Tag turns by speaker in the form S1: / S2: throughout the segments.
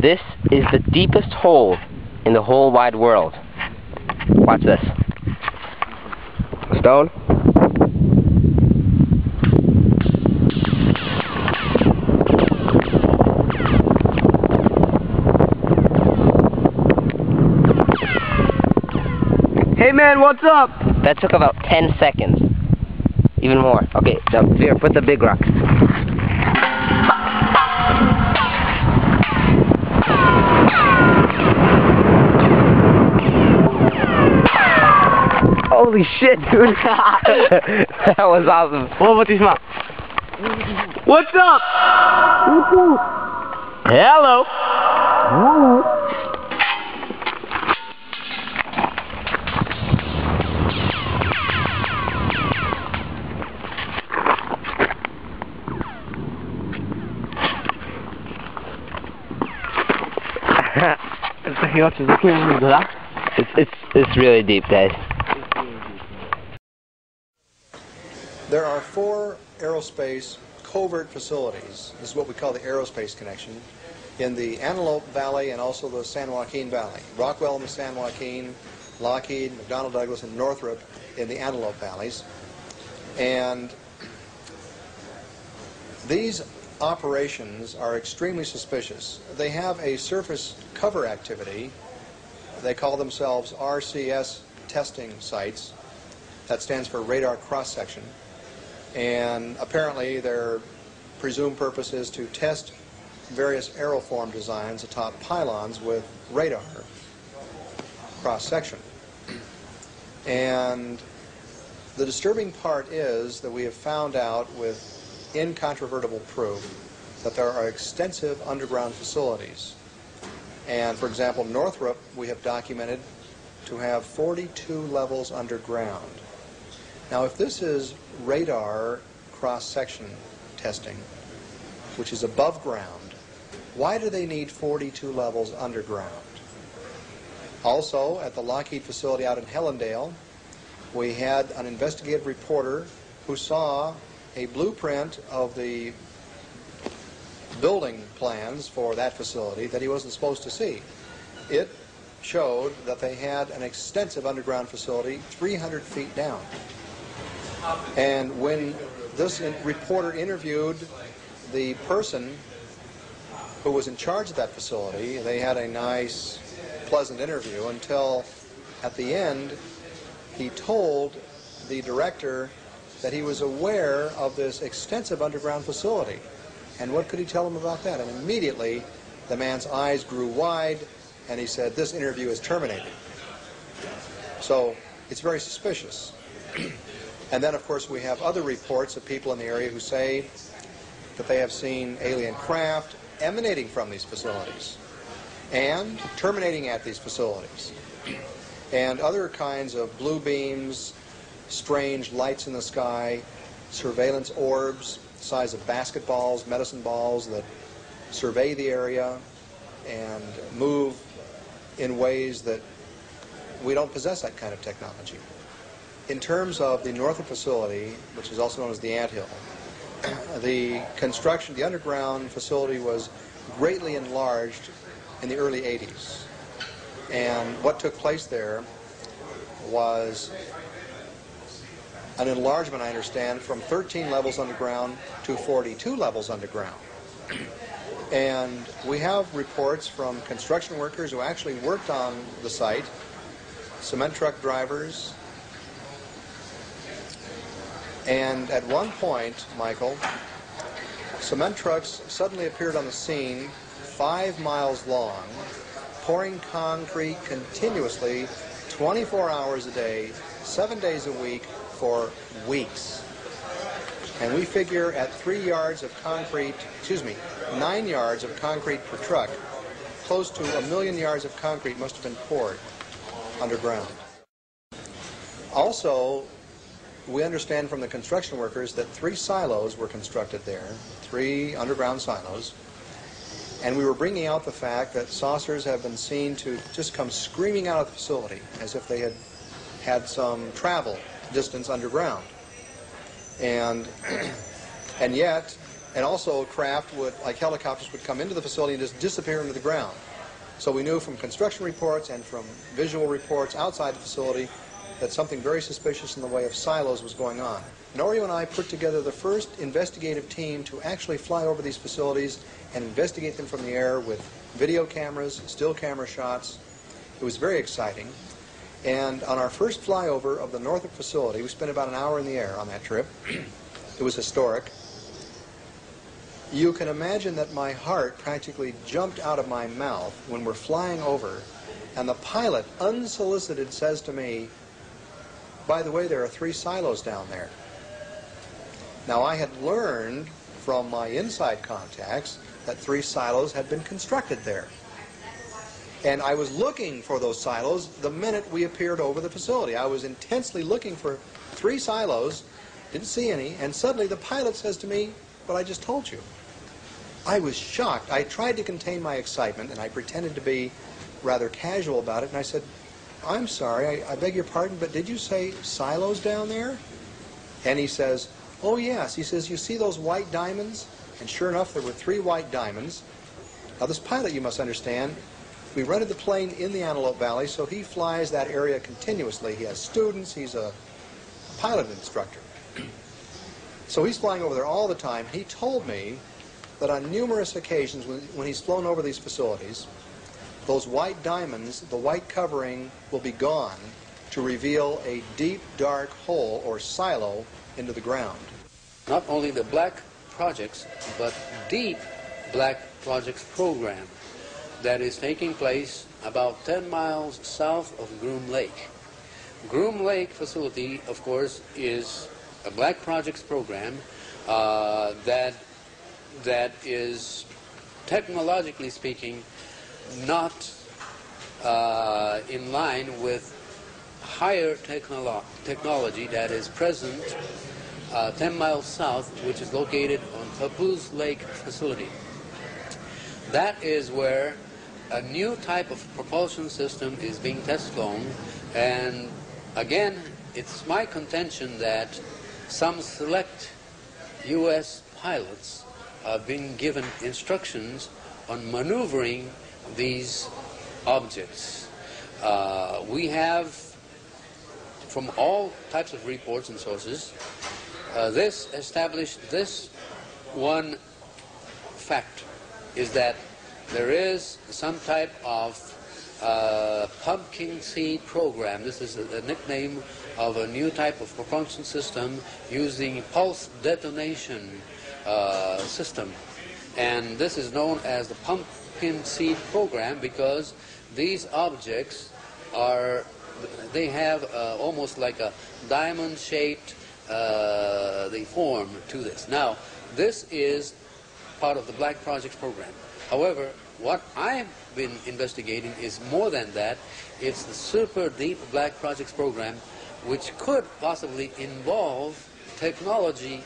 S1: This is the deepest hole in the whole wide world. Watch this. Stone.
S2: Hey man, what's up?
S1: That took about 10 seconds. Even more. Okay, now here, put the big rock.
S2: Holy shit, dude.
S1: That was awesome.
S2: What is my? What's up? Hello. Hello.
S1: It's really deep, guys.
S3: There are 4 aerospace covert facilities. This is what we call the aerospace connection in the Antelope Valley and also the San Joaquin Valley. Rockwell in the San Joaquin, Lockheed, McDonnell Douglas, and Northrop in the Antelope Valleys. And these operations are extremely suspicious. They have a surface cover activity. They call themselves RCS testing sites. That stands for radar cross-section. And apparently their presumed purpose is to test various aeroform designs atop pylons with radar cross-section. And the disturbing part is that we have found out with incontrovertible proof that there are extensive underground facilities. And for example, Northrop, we have documented to have 42 levels underground. Now, if this is radar cross-section testing, which is above ground, why do they need 42 levels underground? Also, at the Lockheed facility out in Helendale, we had an investigative reporter who saw a blueprint of the building plans for that facility that he wasn't supposed to see. It showed that they had an extensive underground facility 300 feet down. And when this reporter interviewed the person who was in charge of that facility, they had a nice, pleasant interview until at the end he told the director that he was aware of this extensive underground facility. And what could he tell him about that? And immediately the man's eyes grew wide and he said, "This interview is terminated." So it's very suspicious. And then of course we have other reports of people in the area who say that they have seen alien craft emanating from these facilities and terminating at these facilities. And other kinds of blue beams, strange lights in the sky, surveillance orbs, the size of basketballs, medicine balls that survey the area and move in ways that we don't possess that kind of technology. In terms of the Northrop facility, which is also known as the Anthill, the construction, the underground facility was greatly enlarged in the early 80s. And what took place there was an enlargement, I understand, from 13 levels underground to 42 levels underground. And we have reports from construction workers who actually worked on the site, cement truck drivers, and at one point, Michael, cement trucks suddenly appeared on the scene 5 miles long, pouring concrete continuously 24 hours a day, 7 days a week, for weeks. And we figure at 3 yards of concrete, 9 yards of concrete per truck, close to 1 million yards of concrete must have been poured underground. Also, we understand from the construction workers that 3 silos were constructed there, 3 underground silos, and we were bringing out the fact that saucers have been seen to just come screaming out of the facility as if they had had some travel distance underground. And yet, And also craft would, like helicopters, would come into the facility and just disappear into the ground. So we knew from construction reports and from visual reports outside the facility that something very suspicious in the way of silos was going on. Norio and I put together the first investigative team to actually fly over these facilities and investigate them from the air with video cameras, still camera shots. It was very exciting. And on our first flyover of the Northrop facility, we spent about an hour in the air on that trip. It was historic. You can imagine that my heart practically jumped out of my mouth when we're flying over, and the pilot, unsolicited, says to me, "By the way, there are 3 silos down there." Now, I had learned from my inside contacts that 3 silos had been constructed there. And I was looking for those silos the minute we appeared over the facility. I was intensely looking for 3 silos, didn't see any, and suddenly the pilot says to me, "But I just told you." I was shocked. I tried to contain my excitement, and I pretended to be rather casual about it, and I said, "I'm sorry, I beg your pardon, but did you say silos down there?" And he says, "Oh yes." He says, "You see those white diamonds?" And sure enough, there were 3 white diamonds. Now this pilot, you must understand, we rented the plane in the Antelope Valley, so he flies that area continuously. He has students, he's a pilot instructor. So he's flying over there all the time. He told me that on numerous occasions when he's flown over these facilities, those white diamonds, the white covering, will be gone to reveal a deep, dark hole or silo into the ground.
S4: Not only the Black Projects, but Deep Black Projects program that is taking place about 10 miles south of Groom Lake. Groom Lake facility, of course, is a Black Projects program that is, technologically speaking, not in line with higher technology that is present 10 miles south, which is located on Papoose Lake facility. That is where a new type of propulsion system is being test flown, and again, it's my contention that some select U.S. pilots have been given instructions on maneuvering these objects. We have, from all types of reports and sources, this one fact is that there is some type of pumpkin seed program. This is a nickname of a new type of propulsion system using pulse detonation system. And this is known as the pumpkin seed program because these objects they have almost like a diamond-shaped the form to this. Now, this is part of the Black Projects program. However, what I've been investigating is more than that. It's the Super Deep Black Projects program, which could possibly involve technology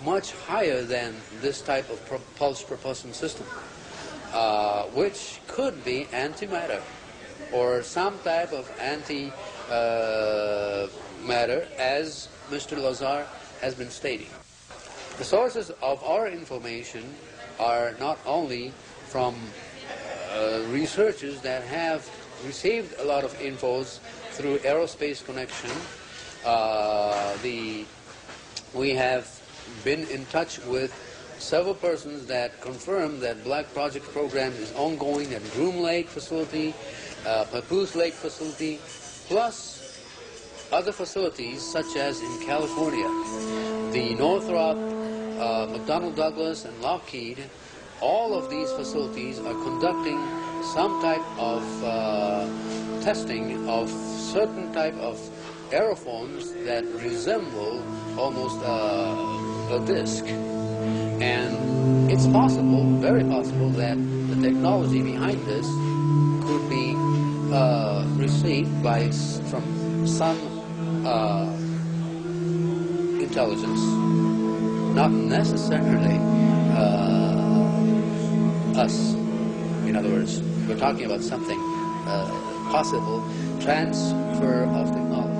S4: much higher than this type of pulse propulsion system, which could be antimatter or some type of anti-matter, as Mr. Lazar has been stating. The sources of our information are not only from researchers that have received a lot of infos through Aerospace Connection. We have been in touch with several persons that confirm that Black Project program is ongoing at Groom Lake facility, Papoose Lake facility, plus other facilities such as in California, the Northrop, McDonnell Douglas, and Lockheed. All of these facilities are conducting some type of testing of certain type of aerofoams that resemble almost a disc. And it's possible, very possible, that the technology behind this could be received from some intelligence, not necessarily us. In other words, we're talking about something possible transfer of technology.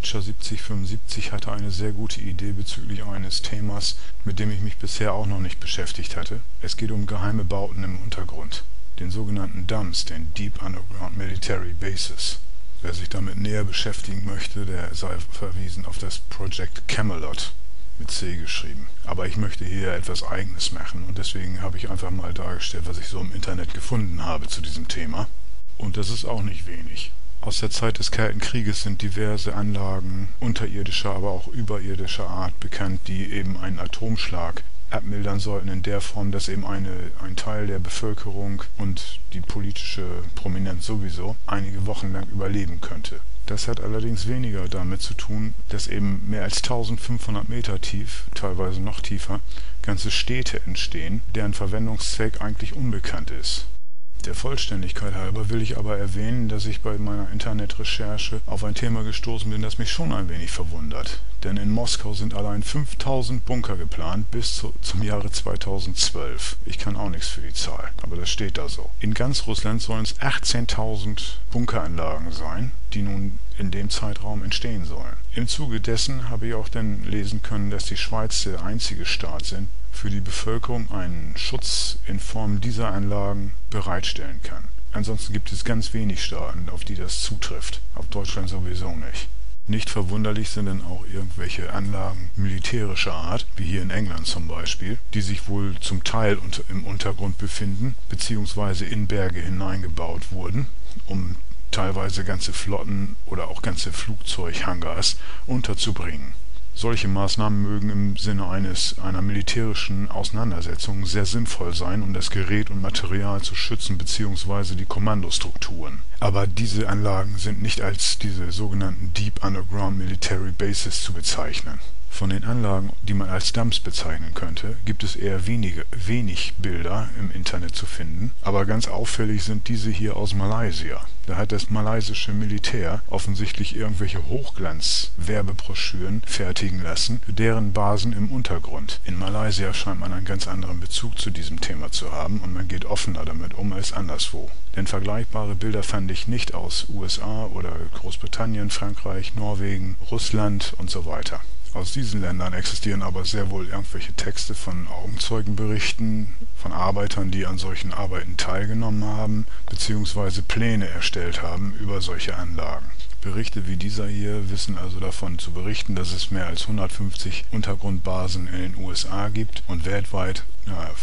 S5: Watcher 7075 hatte eine sehr gute Idee bezüglich eines Themas, mit dem ich mich bisher auch noch nicht beschäftigt hatte. Es geht um geheime Bauten im Untergrund, den sogenannten DUMBs, den Deep Underground Military Bases. Wer sich damit näher beschäftigen möchte, der sei verwiesen auf das Project Camelot, mit C geschrieben. Aber ich möchte hier etwas Eigenes machen und deswegen habe ich einfach mal dargestellt, was ich so im Internet gefunden habe zu diesem Thema. Und das ist auch nicht wenig. Aus der Zeit des Kalten Krieges sind diverse Anlagen unterirdischer, aber auch überirdischer Art bekannt, die eben einen Atomschlag abmildern sollten in der Form, dass eben ein Teil der Bevölkerung und die politische Prominenz sowieso einige Wochen lang überleben könnte. Das hat allerdings weniger damit zu tun, dass eben mehr als 1500 Meter tief, teilweise noch tiefer, ganze Städte entstehen, deren Verwendungszweck eigentlich unbekannt ist. Der Vollständigkeit halber will ich aber erwähnen, dass ich bei meiner Internetrecherche auf ein Thema gestoßen bin, das mich schon ein wenig verwundert. Denn in Moskau sind allein 5000 Bunker geplant bis zum Jahre 2012. Ich kann auch nichts für die Zahl, aber das steht da so. In ganz Russland sollen es 18.000 Bunkeranlagen sein, die nun in dem Zeitraum entstehen sollen. Im Zuge dessen habe ich auch dann lesen können, dass die Schweiz der einzige Staat sind, für die Bevölkerung einen Schutz in Form dieser Anlagen bereitstellen kann. Ansonsten gibt es ganz wenig Staaten, auf die das zutrifft. Auf Deutschland sowieso nicht. Nicht verwunderlich sind dann auch irgendwelche Anlagen militärischer Art, wie hier in England zum Beispiel, die sich wohl zum Teil im Untergrund befinden, beziehungsweise in Berge hineingebaut wurden, um teilweise ganze Flotten oder auch ganze Flugzeughangars unterzubringen. Solche Maßnahmen mögen im Sinne einer militärischen Auseinandersetzung sehr sinnvoll sein, um das Gerät und Material zu schützen bzw. die Kommandostrukturen. Aber diese Anlagen sind nicht als diese sogenannten Deep Underground Military Bases zu bezeichnen. Von den Anlagen, die man als DUMBs bezeichnen könnte, gibt es eher wenig Bilder im Internet zu finden, aber ganz auffällig sind diese hier aus Malaysia. Da hat das malaysische Militär offensichtlich irgendwelche Hochglanz-Werbebroschüren fertigen lassen für deren Basen im Untergrund. In Malaysia scheint man einen ganz anderen Bezug zu diesem Thema zu haben und man geht offener damit um als anderswo. Denn vergleichbare Bilder fand ich nicht aus USA oder Großbritannien, Frankreich, Norwegen, Russland und so weiter. Aus diesen Ländern existieren aber sehr wohl irgendwelche Texte von Augenzeugenberichten, von Arbeitern, die an solchen Arbeiten teilgenommen haben, beziehungsweise Pläne erstellt haben über solche Anlagen. Berichte wie dieser hier wissen also davon zu berichten, dass es mehr als 150 Untergrundbasen in den USA gibt und weltweit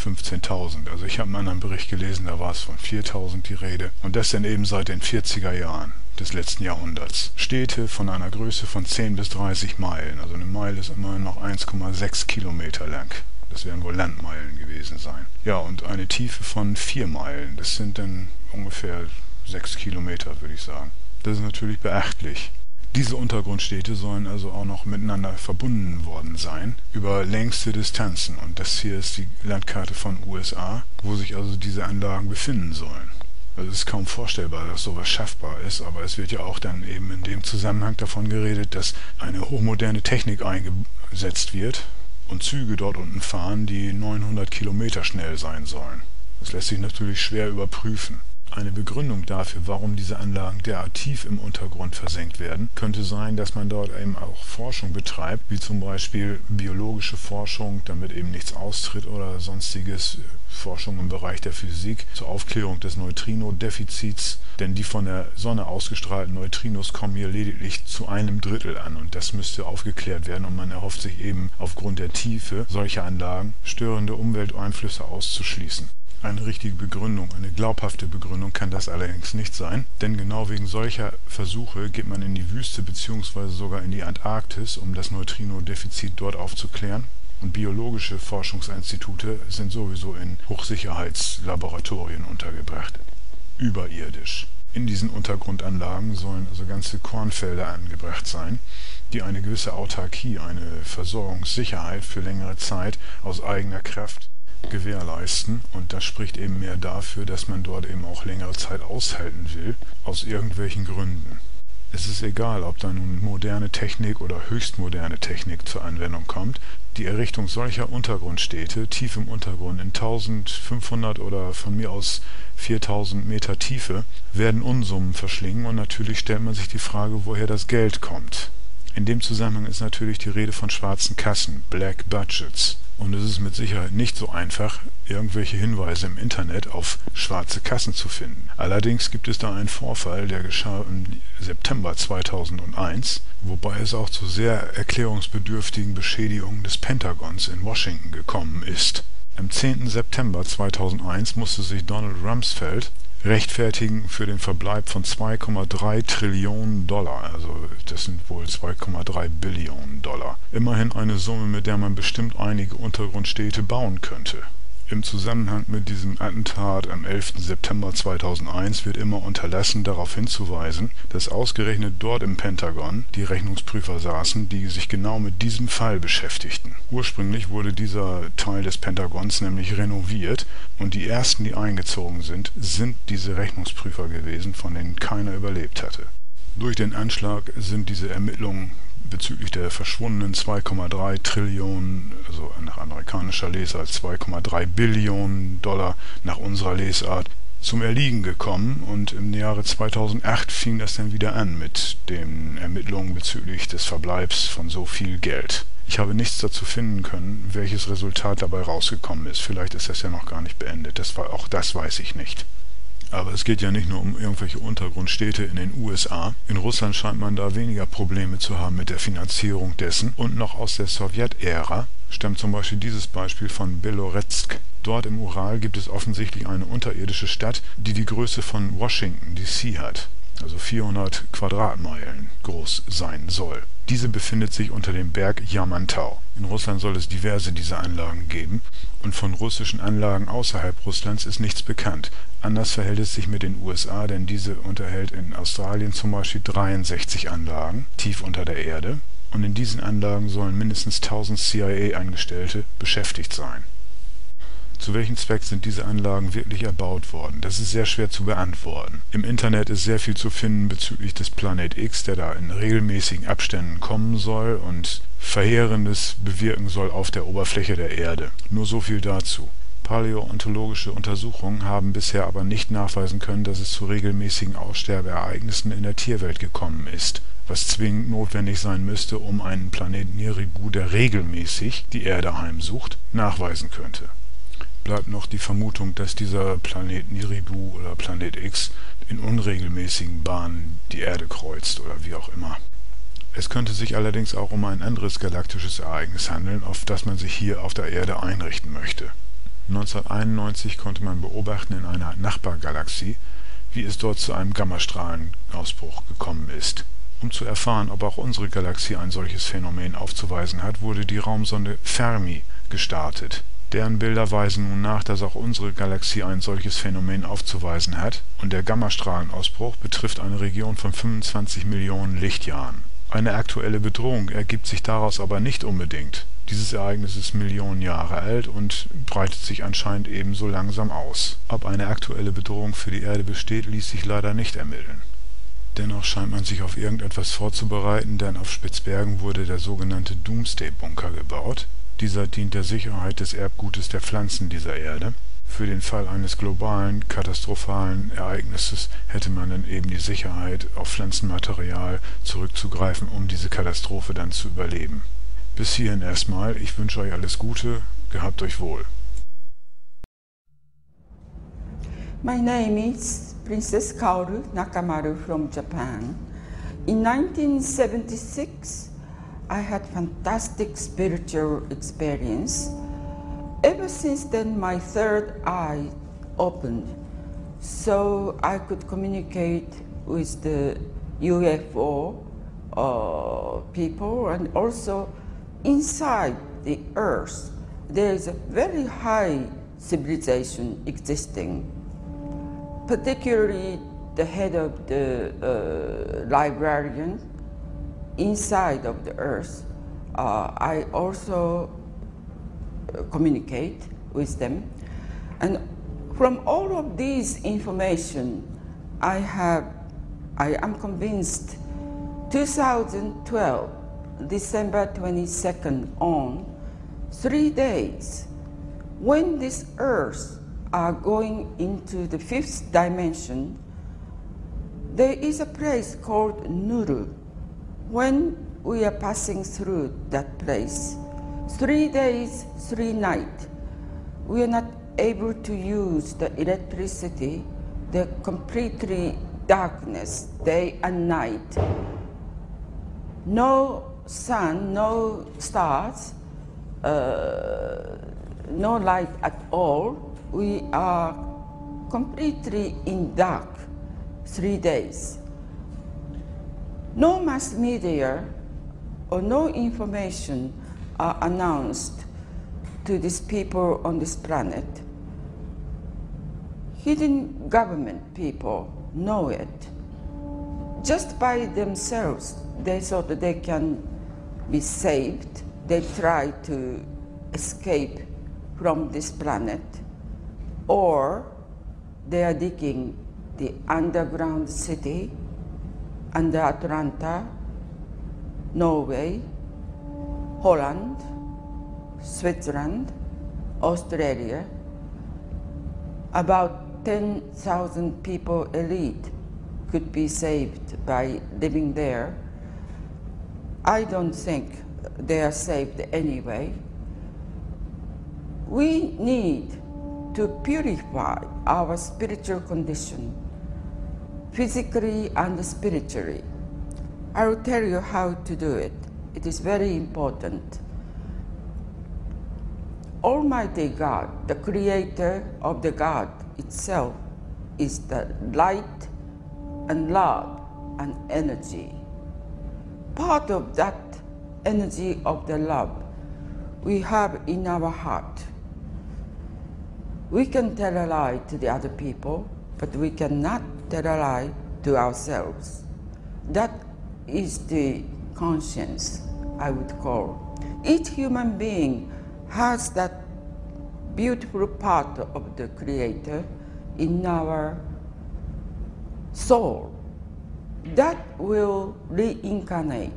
S5: 15.000. Also ich habe einen anderen Bericht gelesen, da war es von 4.000 die Rede und das dann eben seit den 40er Jahren des letzten Jahrhunderts. Städte von einer Größe von 10 bis 30 Meilen, also eine Meile ist immerhin noch 1,6 Kilometer lang. Das werden wohl Landmeilen gewesen sein. Ja, und eine Tiefe von 4 Meilen, das sind dann ungefähr 6 Kilometer, würde ich sagen. Das ist natürlich beachtlich. Diese Untergrundstädte sollen also auch noch miteinander verbunden worden sein, über längste Distanzen. Und das hier ist die Landkarte von USA, wo sich also diese Anlagen befinden sollen. Also es ist kaum vorstellbar, dass sowas schaffbar ist, aber es wird ja auch dann eben in dem Zusammenhang davon geredet, dass eine hochmoderne Technik eingesetzt wird und Züge dort unten fahren, die 900 Kilometer schnell sein sollen. Das lässt sich natürlich schwer überprüfen. Eine Begründung dafür, warum diese Anlagen derart tief im Untergrund versenkt werden, könnte sein, dass man dort eben auch Forschung betreibt, wie zum Beispiel biologische Forschung, damit eben nichts austritt oder sonstiges, Forschung im Bereich der Physik zur Aufklärung des Neutrino-Defizits, denn die von der Sonne ausgestrahlten Neutrinos kommen hier lediglich zu 1/3 an und das müsste aufgeklärt werden und man erhofft sich eben aufgrund der Tiefe solcher Anlagen störende Umwelteinflüsse auszuschließen. Eine richtige Begründung, eine glaubhafte Begründung kann das allerdings nicht sein, denn genau wegen solcher Versuche geht man in die Wüste bzw. sogar in die Antarktis, um das Neutrino-Defizit dort aufzuklären. Und biologische Forschungsinstitute sind sowieso in Hochsicherheitslaboratorien untergebracht. Überirdisch. In diesen Untergrundanlagen sollen also ganze Kornfelder angebracht sein, die eine gewisse Autarkie, eine Versorgungssicherheit für längere Zeit aus eigener Kraft gewährleisten, und das spricht eben mehr dafür, dass man dort eben auch längere Zeit aushalten will, aus irgendwelchen Gründen. Es ist egal, ob da nun moderne Technik oder höchstmoderne Technik zur Anwendung kommt, die Errichtung solcher Untergrundstädte tief im Untergrund in 1500 oder von mir aus 4000 Meter Tiefe werden Unsummen verschlingen und natürlich stellt man sich die Frage, woher das Geld kommt. In dem Zusammenhang ist natürlich die Rede von schwarzen Kassen, Black Budgets. Und es ist mit Sicherheit nicht so einfach, irgendwelche Hinweise im Internet auf schwarze Kassen zu finden. Allerdings gibt es da einen Vorfall, der geschah im September 2001, wobei es auch zu sehr erklärungsbedürftigen Beschädigungen des Pentagons in Washington gekommen ist. Am 10. September 2001 musste sich Donald Rumsfeld rechtfertigen für den Verbleib von 2,3 Trillionen Dollar, also das sind wohl 2,3 Billionen Dollar. Immerhin eine Summe, mit der man bestimmt einige Untergrundstädte bauen könnte. Im Zusammenhang mit diesem Attentat am 11. September 2001 wird immer unterlassen, darauf hinzuweisen, dass ausgerechnet dort im Pentagon die Rechnungsprüfer saßen, die sich genau mit diesem Fall beschäftigten. Ursprünglich wurde dieser Teil des Pentagons nämlich renoviert und die ersten, die eingezogen sind, sind diese Rechnungsprüfer gewesen, von denen keiner überlebt hatte. Durch den Anschlag sind diese Ermittlungen bezüglich der verschwundenen 2,3 Trillionen, also nach amerikanischer Lesart 2,3 Billionen Dollar nach unserer Lesart, zum Erliegen gekommen und im Jahre 2008 fing das dann wieder an mit den Ermittlungen bezüglich des Verbleibs von so viel Geld. Ich habe nichts dazu finden können, welches Resultat dabei rausgekommen ist. Vielleicht ist das ja noch gar nicht beendet, auch das weiß ich nicht. Aber es geht ja nicht nur um irgendwelche Untergrundstädte in den USA. In Russland scheint man da weniger Probleme zu haben mit der Finanzierung dessen. Und noch aus der Sowjetära stammt zum Beispiel dieses Beispiel von Beloretsk. Dort im Ural gibt es offensichtlich eine unterirdische Stadt, die die Größe von Washington DC hat, also 400 Quadratmeilen groß sein soll. Diese befindet sich unter dem Berg Yamantau. In Russland soll es diverse dieser Anlagen geben und von russischen Anlagen außerhalb Russlands ist nichts bekannt. Anders verhält es sich mit den USA, denn diese unterhält in Australien zum Beispiel 63 Anlagen tief unter der Erde und in diesen Anlagen sollen mindestens 1000 CIA-Angestellte beschäftigt sein. Zu welchem Zweck sind diese Anlagen wirklich erbaut worden? Das ist sehr schwer zu beantworten. Im Internet ist sehr viel zu finden bezüglich des Planet X, der da in regelmäßigen Abständen kommen soll und Verheerendes bewirken soll auf der Oberfläche der Erde. Nur so viel dazu. Paläontologische Untersuchungen haben bisher aber nicht nachweisen können, dass es zu regelmäßigen Aussterbeereignissen in der Tierwelt gekommen ist, was zwingend notwendig sein müsste, um einen Planeten Niribu, der regelmäßig die Erde heimsucht, nachweisen könnte. Bleibt noch die Vermutung, dass dieser Planet Niribu oder Planet X in unregelmäßigen Bahnen die Erde kreuzt oder wie auch immer. Es könnte sich allerdings auch um ein anderes galaktisches Ereignis handeln, auf das man sich hier auf der Erde einrichten möchte. 1991 konnte man beobachten in einer Nachbargalaxie, wie es dort zu einem Gammastrahlenausbruch gekommen ist. Um zu erfahren, ob auch unsere Galaxie ein solches Phänomen aufzuweisen hat, wurde die Raumsonde Fermi gestartet. Deren Bilder weisen nun nach, dass auch unsere Galaxie ein solches Phänomen aufzuweisen hat, und der Gammastrahlenausbruch betrifft eine Region von 25 Millionen Lichtjahren. Eine aktuelle Bedrohung ergibt sich daraus aber nicht unbedingt. Dieses Ereignis ist Millionen Jahre alt und breitet sich anscheinend ebenso langsam aus. Ob eine aktuelle Bedrohung für die Erde besteht, ließ sich leider nicht ermitteln. Dennoch scheint man sich auf irgendetwas vorzubereiten, denn auf Spitzbergen wurde der sogenannte Doomsday-Bunker gebaut. Dieser dient der Sicherheit des Erbgutes der Pflanzen dieser Erde. Für den Fall eines globalen, katastrophalen Ereignisses hätte man dann eben die Sicherheit, auf Pflanzenmaterial zurückzugreifen, um diese Katastrophe dann zu überleben. Bis hierhin erstmal. Ich wünsche euch alles Gute. Gehabt euch wohl.
S6: My name is Princess Kaoru Nakamaru from Japan. In 1976, I had fantastic spiritual experience. Ever since then, my third eye opened, so I could communicate with the UFO people, and also inside the Earth, there is a very high civilization existing. Particularly the head of the librarian inside of the Earth. I also communicate with them, and from all of these information, I am convinced 2012, December 22nd on, 3 days, when this Earth are going into the 5th dimension, there is a place called Nuru. When we are passing through that place, 3 days, 3 nights, we are not able to use the electricity, the completely darkness, day and night. No sun, no stars, no light at all. We are completely in dark 3 days. No mass media or no information are announced to these people on this planet. Hidden government people know it. Just by themselves, they thought that they can be saved. They try to escape from this planet, or they are digging the underground city under Atlanta, Norway, Holland, Switzerland, Australia. About 10,000 people elite could be saved by living there. I don't think they are saved anyway. We need to purify our spiritual condition, physically and spiritually. I will tell you how to do it. It is very important. Almighty God, the creator of the God itself, is the light and love and energy. Part of that energy of the love we have in our heart. We can tell a lie to the other people, but we cannot tell a lie to ourselves. That is the conscience, I would call. Each human being has that beautiful part of the Creator in our soul that will reincarnate.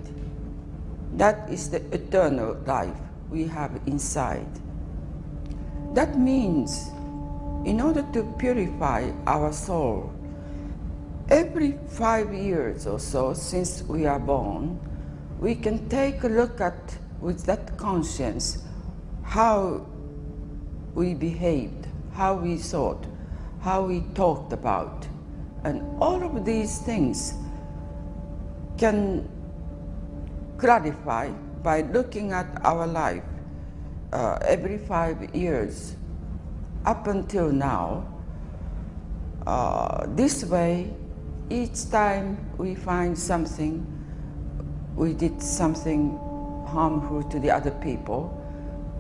S6: That is the eternal life we have inside. That means, in order to purify our soul, every 5 years or so since we are born, we can take a look at, with that conscience, how we behaved, how we thought, how we talked about. And all of these things can clarify by looking at our life every 5 years up until now. This way, each time we find something, we did something harmful to the other people,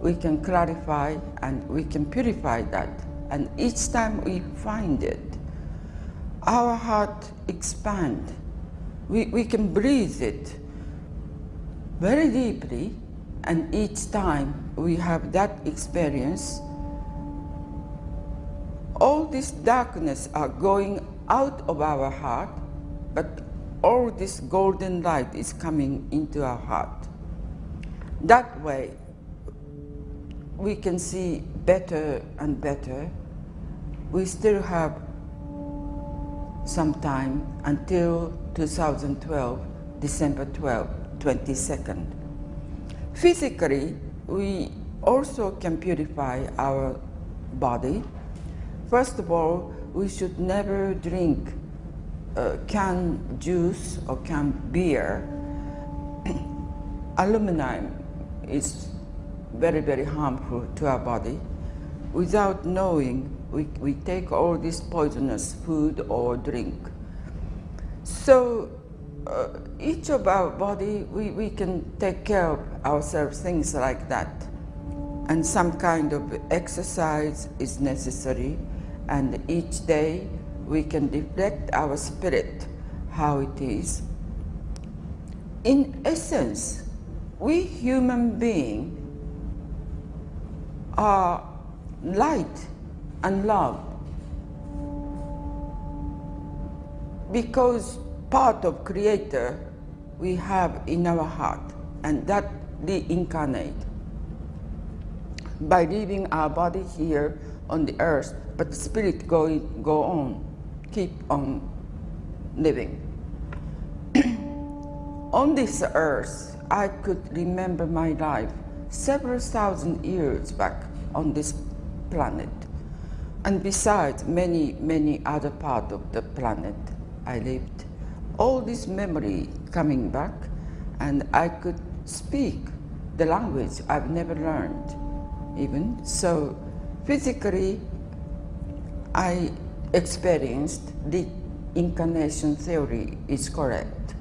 S6: we can clarify and we can purify that. And each time we find it, our heart expands. We can breathe it very deeply, and each time we have that experience, all this darkness are going out of our heart, but all this golden light is coming into our heart. That way, we can see better and better. We still have some time until 2012, December 12, 22nd. Physically, we also can purify our body. First of all, we should never drink canned juice or canned beer. Aluminum is very, very harmful to our body. Without knowing, we take all this poisonous food or drink. So each of our body, we can take care of ourselves, things like that. And some kind of exercise is necessary, and each day we can reflect our spirit, how it is. In essence, we human beings are light and love, because part of Creator we have in our heart, and that reincarnate by leaving our body here on the earth, but the spirit go on, keep on living. On this earth, I could remember my life several thousand years back on this planet. And besides many, many other parts of the planet I lived, all this memory coming back, and I could speak the language I've never learned even. So physically, I experienced the incarnation theory is correct.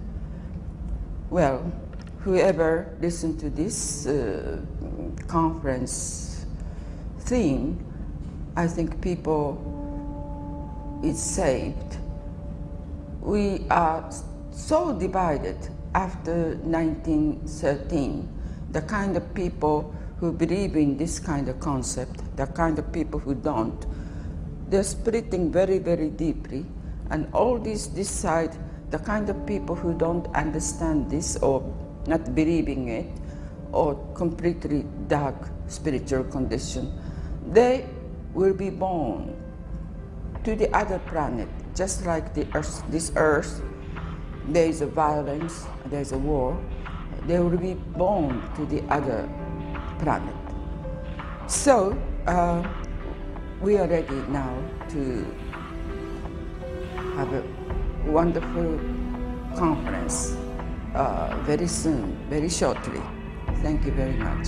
S6: Well, whoever listened to this conference theme, I think people is saved. We are so divided after 1913, the kind of people who believe in this kind of concept, the kind of people who don't, they're splitting very, very deeply, and all this side, the kind of people who don't understand this or not believing it, or completely dark spiritual condition, they will be born to the other planet, just like the earth, this earth. There is a violence, there is a war. They will be born to the other planet. So we are ready now to have a wonderful conference very soon, very shortly. Thank you very much.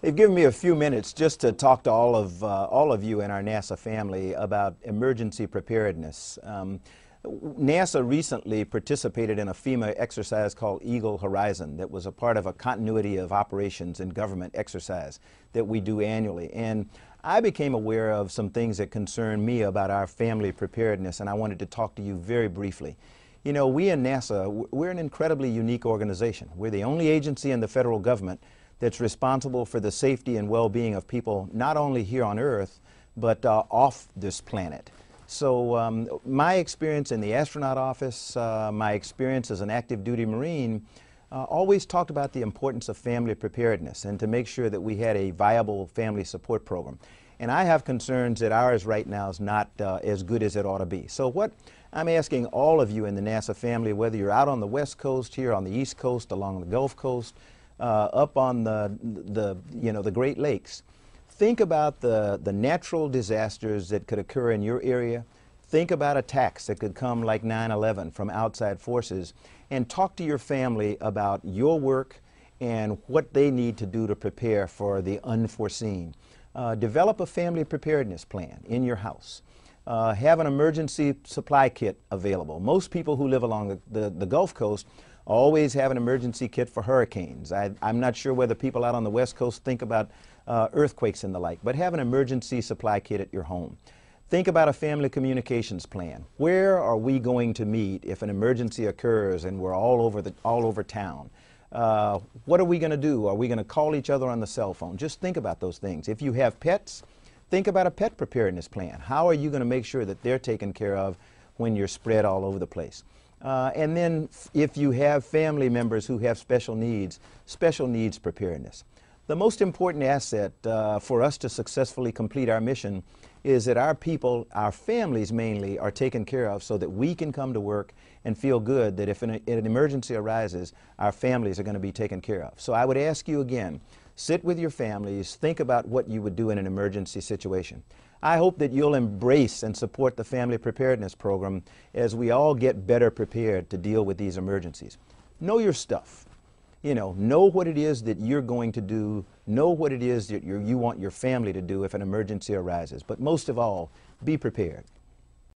S7: They've given me a few minutes just to talk to all of you in our NASA family about emergency preparedness. NASA recently participated in a FEMA exercise called Eagle Horizon that was a part of a continuity of operations and government exercise that we do annually. And I became aware of some things that concern me about our family preparedness, and I wanted to talk to you very briefly. You know, we in NASA, we're an incredibly unique organization. We're the only agency in the federal government that's responsible for the safety and well-being of people not only here on Earth, but off this planet. So my experience in the astronaut office, my experience as an active duty Marine, always talked about the importance of family preparedness and to make sure that we had a viable family support program. And I have concerns that ours right now is not as good as it ought to be. So what I'm asking all of you in the NASA family, whether you're out on the West Coast, here on the East Coast, along the Gulf Coast, up on the Great Lakes. Think about the natural disasters that could occur in your area. Think about attacks that could come like 9/11 from outside forces, and talk to your family about your work and what they need to do to prepare for the unforeseen. Develop a family preparedness plan in your house. Have an emergency supply kit available. Most people who live along the Gulf Coast always have an emergency kit for hurricanes. I'm not sure whether people out on the West Coast think about earthquakes and the like, but have an emergency supply kit at your home. Think about a family communications plan. Where are we going to meet if an emergency occurs and we're all over town? What are we going to do? Are we going to call each other on the cell phone? Just think about those things. If you have pets, think about a pet preparedness plan. How are you going to make sure that they're taken care of when you're spread all over the place? And then if you have family members who have special needs preparedness. The most important asset for us to successfully complete our mission is that our people, our families mainly, are taken care of so that we can come to work and feel good that if an emergency arises, our families are going to be taken care of. So I would ask you again, sit with your families, think about what you would do in an emergency situation. I hope that you'll embrace and support the Family Preparedness Program as we all get better prepared to deal with these emergencies. Know your stuff. Know what it is that you're going to do. Know what it is that you want your family to do if an emergency arises. But most of all, be prepared.